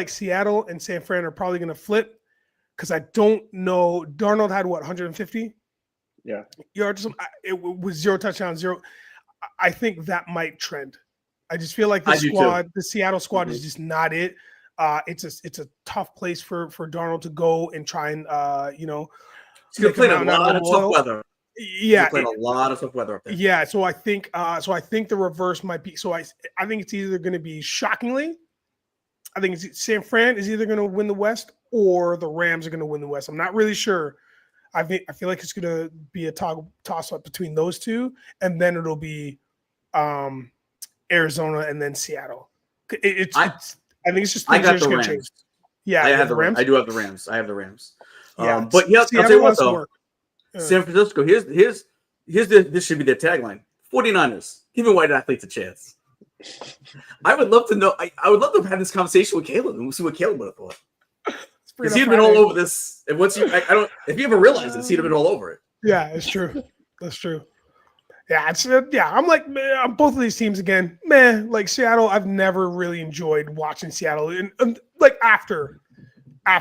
Seattle and San Fran are probably going to flip because I don't know. Darnold had what, 150 yards? It was 0 touchdowns, 0. I think that might trend. I just feel like the Seattle squad is just not it. It's a tough place for Darnold to go and try and he's going to play in a lot of tough weather. Yeah, playing a lot of tough weather up there. Yeah, so I think the reverse might be. So I think it's either going to be shockingly. I think San Fran is either going to win the West or the Rams are going to win the West. I'm not really sure. I feel like it's going to be a toss up between those two, and then it'll be Arizona and then Seattle. I think it's just I got the going Rams. to change. Yeah, I have the Rams. I do have the Rams. I have the Rams. Yeah, but yeah, I'll tell you what though. Yeah. San Francisco. This should be their tagline. 49ers. Giving white athletes a chance. I would love to know. I would love to have had this conversation with Caleb and see what Caleb would have thought. Because he'd have been all over this. And once if you ever realized this, he'd have been all over it. Yeah, it's true. That's true. Yeah, I'm like, man, both of these teams again, man. Like Seattle, I've never really enjoyed watching Seattle, and like after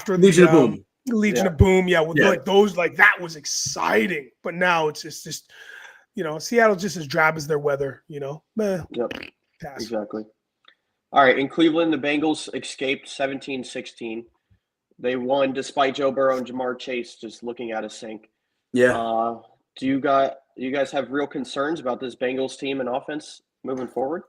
Legion of Boom. Legion of Boom, like those, like that was exciting. But now it's just Seattle's just as drab as their weather. Meh. Yep. Pass. Exactly. All right, in Cleveland, the Bengals escaped 17-16. They won despite Joe Burrow and Jamar Chase just looking at a sink. Yeah. Do you guys have real concerns about this Bengals team and offense moving forward?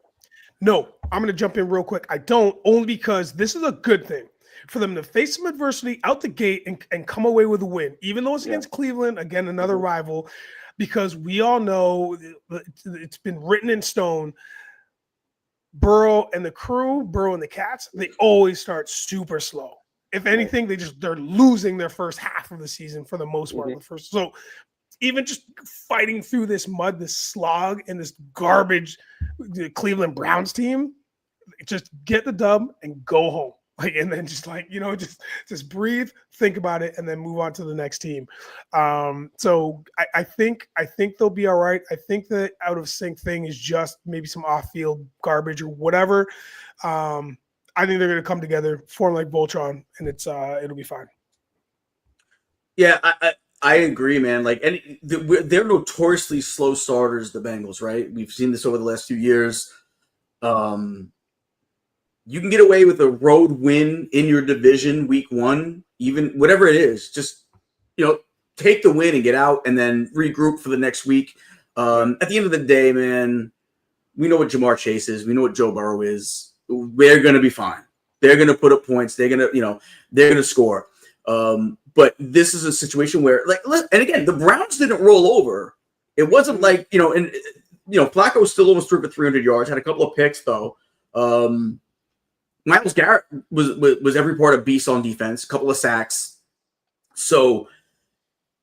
No, I'm going to jump in real quick. I don't, only because this is a good thing for them to face some adversity out the gate and come away with a win, even though it's against Cleveland, again, another rival, because we all know it's been written in stone. Burrow and the Cats, they always start super slow. If anything, they're losing their first half of the season for the most part. So even just fighting through this mud, this slog, and this garbage Cleveland Browns team, just get the dub and go home. And then just breathe, think about it, and then move on to the next team. So I think they'll be all right. I think the out of sync thing is just maybe some off-field garbage or whatever. I think they're going to come together, form like Voltron, and it'll be fine. Yeah, I agree, man. They're notoriously slow starters, the Bengals, right? We've seen this over the last few years. You can get away with a road win in your division week one, even whatever it is. Just take the win and get out, and then regroup for the next week. At the end of the day, man, we know what Jamar Chase is. We know what Joe Burrow is. They're going to be fine. They're going to put up points. They're going to score. But this is a situation where, and again, the Browns didn't roll over. It wasn't like, Flacco was still almost through for 300 yards, had a couple of picks, though. Myles Garrett was every part of beast on defense, a couple of sacks. So,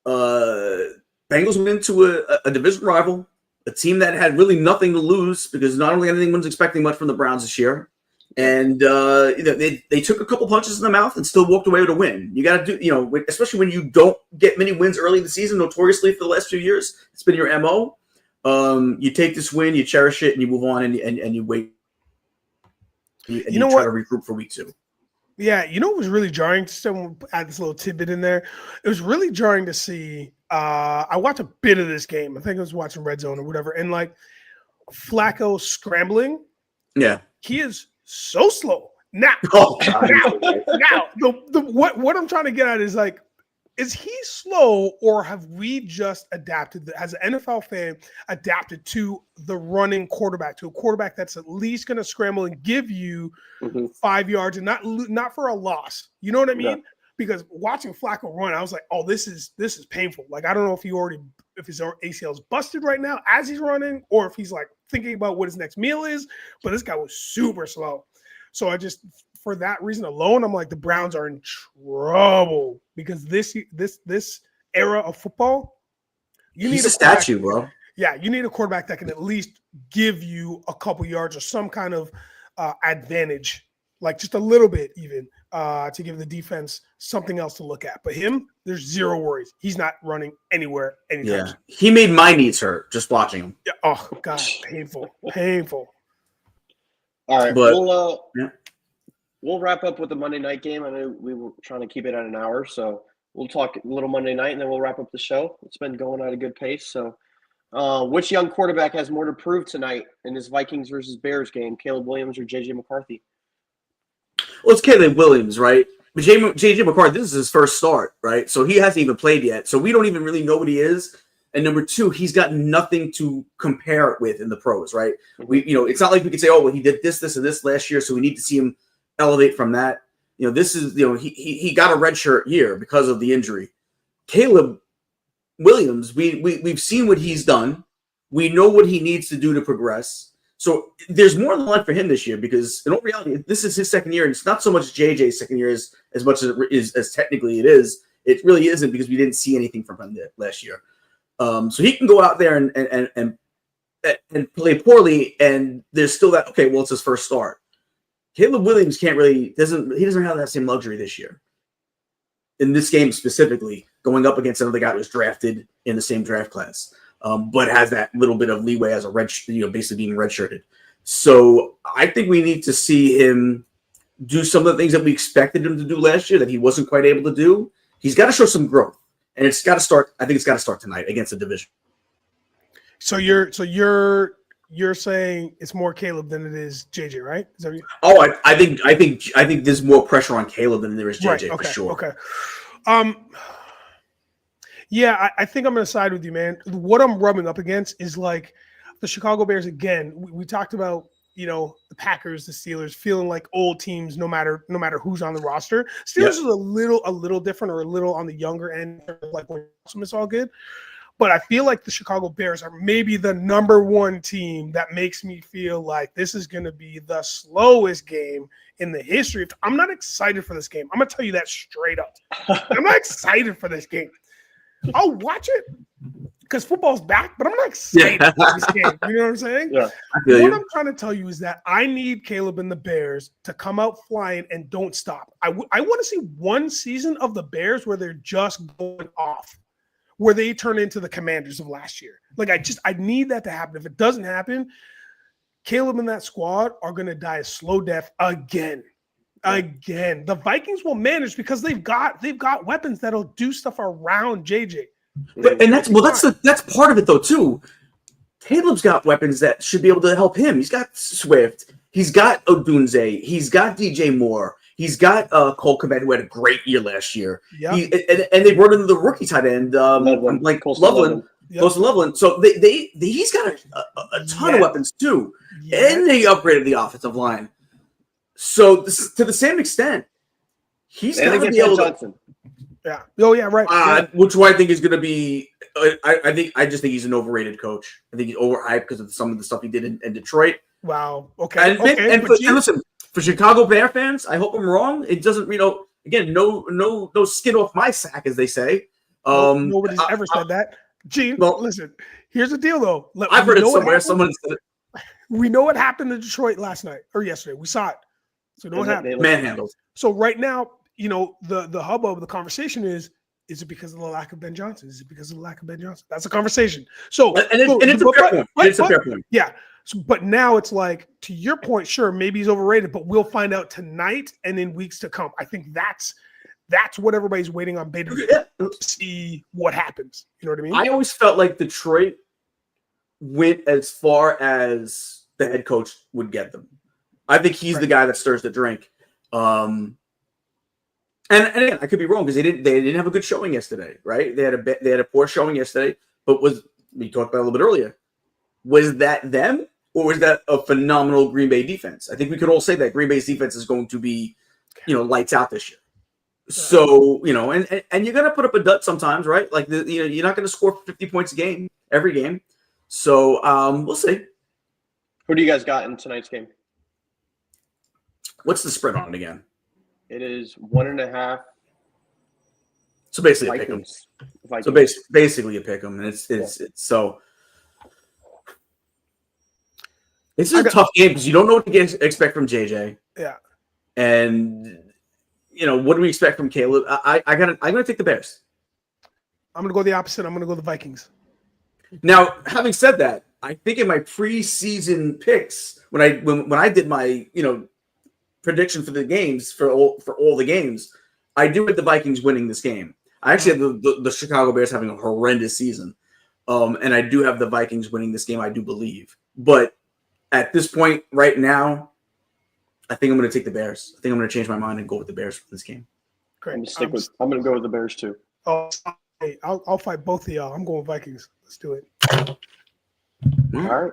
Bengals went into a division rival, a team that had really nothing to lose because not only anyone's expecting much from the Browns this year, and they took a couple punches in the mouth and still walked away with a win. You got to do, especially when you don't get many wins early in the season. Notoriously, for the last few years, it's been your MO. You take this win, you cherish it, and you move on, and you wait. And you try to regroup for week 2. Yeah, it was really jarring. Just to add this little tidbit in there. It was really jarring to see. I watched a bit of this game. I think I was watching Red Zone or whatever, and Flacco scrambling. Yeah, he is so slow now. Now, what I'm trying to get at is he slow, or have we just adapted as an NFL fan adapted to the running quarterback, to a quarterback that's at least going to scramble and give you 5 yards and not for a loss? You know what I mean? Yeah. because watching Flacco run, I was like, oh, this is painful. Like, I don't know if his ACL is busted right now as he's running, or if he's like thinking about what his next meal is. But this guy was super slow. So I just, for that reason alone, I'm like, the Browns are in trouble because this era of football, he's a statue, bro. Yeah, you need a quarterback that can at least give you a couple yards or some kind of advantage, like just a little bit even, to give the defense something else to look at. But him, there's zero worries. He's not running anywhere anytime. Yeah, he made my knees hurt just watching him. Yeah. Oh, God, painful. All right, but we'll wrap up with the Monday night game. I know we were trying to keep it at an hour, so we'll talk a little Monday night, and then we'll wrap up the show. It's been going at a good pace. So, which young quarterback has more to prove tonight in this Vikings versus Bears game, Caleb Williams or J.J. McCarthy? Well, it's Caleb Williams, right? But J.J. McCarthy, this is his first start, right? So he hasn't even played yet. So we don't even really know what he is. And number two, he's got nothing to compare it with in the pros, right? It's not like we could say, oh, well, he did this, and this last year, so we need to see him elevate from that. This is, he got a redshirt year because of the injury. Caleb Williams, we've seen what he's done. We know what he needs to do to progress. So there's more on the line for him this year because in all reality, this is his second year, and it's not so much JJ's second year as much as it is as technically it is. It really isn't because we didn't see anything from him last year. So he can go out there and play poorly, and there's still that, okay, well, it's his first start. Caleb Williams doesn't have that same luxury this year. In this game specifically, going up against another guy who was drafted in the same draft class, but has that little bit of leeway as a basically being redshirted. So I think we need to see him do some of the things that we expected him to do last year that he wasn't quite able to do. He's got to show some growth. And it's got to start. I think it's got to start tonight against the division. So you're saying it's more Caleb than it is JJ, right? Is that I think there's more pressure on Caleb than there is JJ, right, okay, for sure. Okay. Yeah, I think I'm going to side with you, man. What I'm rubbing up against is like the Chicago Bears again. We talked about the Packers, the Steelers feeling like old teams, no matter who's on the roster. Steelers is a little different or a little on the younger end, like when it's all good. But I feel like the Chicago Bears are maybe the number one team that makes me feel like this is going to be the slowest game in the history. I'm not excited for this game. I'm going to tell you that straight up. I'm not excited for this game. I'll watch it because football's back, but I'm not excited for this game. You know what I'm saying? Yeah. What I'm trying to tell you is that I need Caleb and the Bears to come out flying and don't stop. I want to see one season of the Bears where they're just going off, where they turn into the Commanders of last year. Like I need that to happen. If it doesn't happen, Caleb and that squad are going to die a slow death again. Again. The Vikings will manage because they've got weapons that'll do stuff around JJ. That's part of it though too. Caleb's got weapons that should be able to help him. He's got Swift, he's got Odunze, he's got DJ Moore, he's got Cole Kmet, who had a great year last year. Yeah, and they brought in the rookie tight end, like Loveland. Loveland. So he's got a ton of weapons too, and they upgraded the offensive line. So to the same extent, he's going to be able to. Yeah. Oh, yeah. Right. Which I think is going to be. I just think he's an overrated coach. I think he's overhyped because of some of the stuff he did in Detroit. Wow. Okay. And listen, for Chicago Bear fans, I hope I'm wrong. It doesn't, again, no skin off my sack, as they say. Nobody's ever said that. Gene, listen. Here's the deal, though. I've heard it somewhere. Someone said it. We know what happened in Detroit last night or yesterday. We saw it. So know what happened. Manhandled. So right now, the hubbub of the conversation is it because of the lack of Ben Johnson? Is it because of the lack of Ben Johnson? That's a conversation. So it's a fair point. It's a fair point. Yeah. So, but now it's like, to your point, sure, maybe he's overrated, but we'll find out tonight and in weeks to come. I think that's what everybody's waiting on beta to see what happens. You know what I mean? I always felt like Detroit went as far as the head coach would get them. I think he's the guy that stirs the drink. And again, I could be wrong because they didn't have a good showing yesterday, right? They had a poor showing yesterday, but we talked about it a little bit earlier. Was that them or was that a phenomenal Green Bay defense? I think we could all say that Green Bay's defense is going to be, lights out this year. So, and you're gonna put up a dud sometimes, right? Like you're not gonna score 50 points a game every game. So we'll see. Who do you guys got in tonight's game? What's the spread on it again? It is 1.5. So basically a pick 'em. So basically a pick 'em, and it's so. It's a tough game because you don't know what to expect from JJ. Yeah. And what do we expect from Caleb? I'm gonna take the Bears. I'm gonna go the opposite. I'm gonna go the Vikings. Now, having said that, I think in my preseason picks, when I did my prediction for the games for all the games, I do have the Vikings winning this game. I actually have the Chicago Bears having a horrendous season, and I do have the Vikings winning this game. I do believe, but at this point, right now, I think I'm going to take the Bears. I think I'm going to change my mind and go with the Bears for this game. Great. I'm going to go with the Bears too. Oh, hey, I'll fight both of y'all. I'm going Vikings. Let's do it. All right.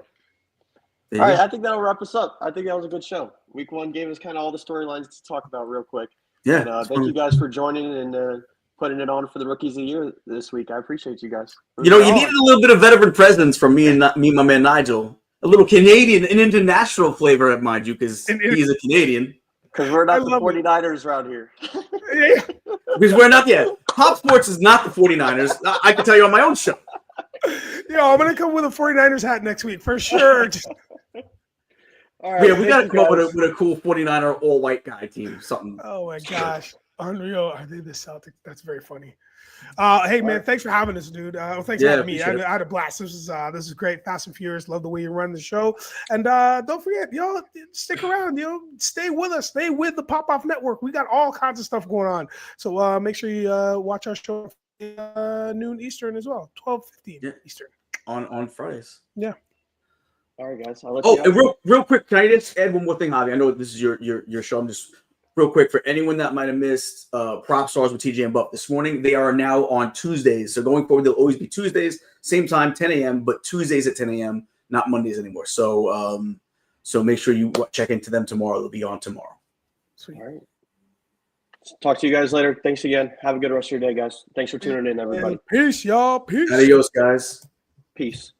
All right. I think that'll wrap us up. I think that was a good show. Week 1 gave us kind of all the storylines to talk about real quick. Yeah. And, thank you guys for joining and putting it on for the Rookies of the Year this week. I appreciate you guys. You needed a little bit of veteran presence from me and my man Nigel. A little Canadian and international flavor, mind you, because he's a Canadian. Because we're not the 49ers around here. Because we're not yet. Pop Sports is not the 49ers. I can tell you on my own show. I'm going to come with a 49ers hat next week for sure. All right, yeah, we got to come up with a cool 49er all-white guy team. Something. Oh, my gosh. Unreal. Are they the Celtics? That's very funny. Hey man, thanks for having us, dude. Thanks for having me. I had a blast. This is great. Fast and Furious. Love the way you run the show. And don't forget, stick around. Stay with us. Stay with the Pop Off Network. We got all kinds of stuff going on. So make sure you watch our show noon Eastern as well, 12:15 Eastern on Fridays. Yeah. All right, guys. And real quick, can I just add one more thing, Javi? I know this is your show. I'm just. Real quick, for anyone that might have missed Prop Stars with TJ and Buff this morning, they are now on Tuesdays. So going forward, they'll always be Tuesdays, same time, 10 a.m., but Tuesdays at 10 a.m., not Mondays anymore. So so make sure you check into them tomorrow. They'll be on tomorrow. Sweet. All right. Talk to you guys later. Thanks again. Have a good rest of your day, guys. Thanks for tuning in, everybody. Peace, y'all. Peace. Adios, guys. Peace.